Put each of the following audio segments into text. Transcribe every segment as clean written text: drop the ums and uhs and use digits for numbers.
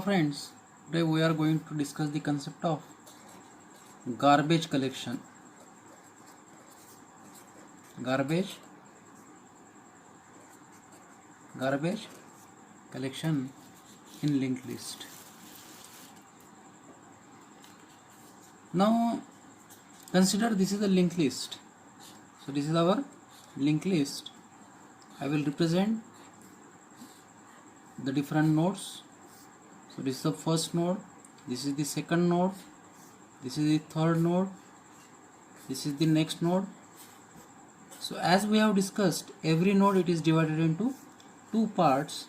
friends, today we are going to discuss the concept of garbage collection. Garbage collection in linked list. Now consider this is a linked list. So this is our linked list. I will represent the different nodes. So this is the first node, this is the second node, this is the third node, this is the next node. So as we have discussed, every node it is divided into two parts.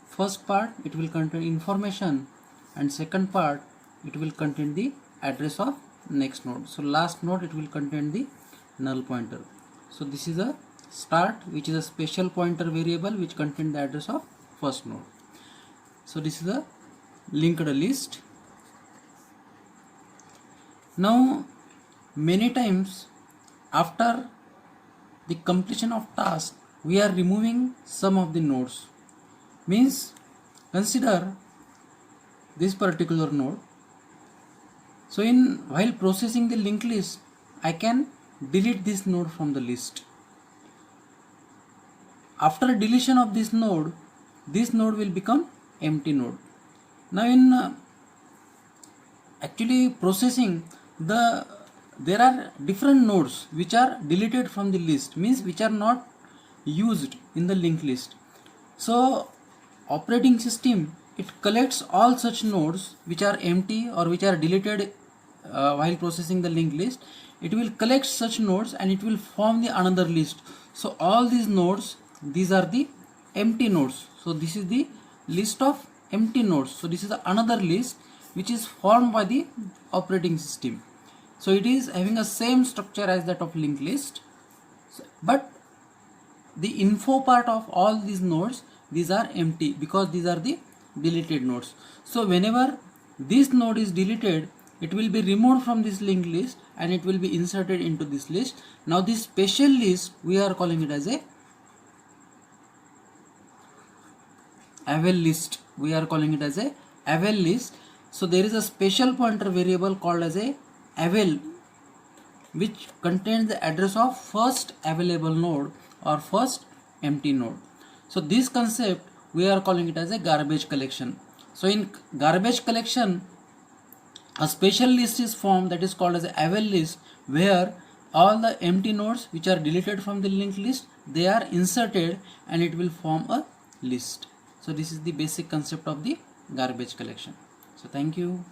First part it will contain information, and second part it will contain the address of next node. So last node it will contain the null pointer. So this is a start, which is a special pointer variable which contains the address of first node. So this is a linked list. Now many times after the completion of task we are removing some of the nodes. Means consider this particular node. So while processing the linked list, I can delete this node from the list. After deletion of this node will become empty node. Now in actually processing, there are different nodes which are deleted from the list, means which are not used in the linked list. So operating system, it collects all such nodes which are empty or which are deleted while processing the linked list. It will collect such nodes and it will form the another list. So all these nodes, these are the empty nodes. So this is the list of empty nodes. So this is another list which is formed by the operating system. So it is having a same structure as that of linked list, but the info part of all these nodes, these are empty because these are the deleted nodes. So whenever this node is deleted, it will be removed from this linked list and it will be inserted into this list. Now this special list, we are calling it as a AVEL list. We are calling it as a AVEL list. So there is a special pointer variable called as a AVEL, which contains the address of first available node or first empty node. So this concept we are calling it as a garbage collection. So in garbage collection, a special list is formed that is called as a AVEL list, where all the empty nodes which are deleted from the linked list, they are inserted and it will form a list. So this is the basic concept of the garbage collection. So thank you.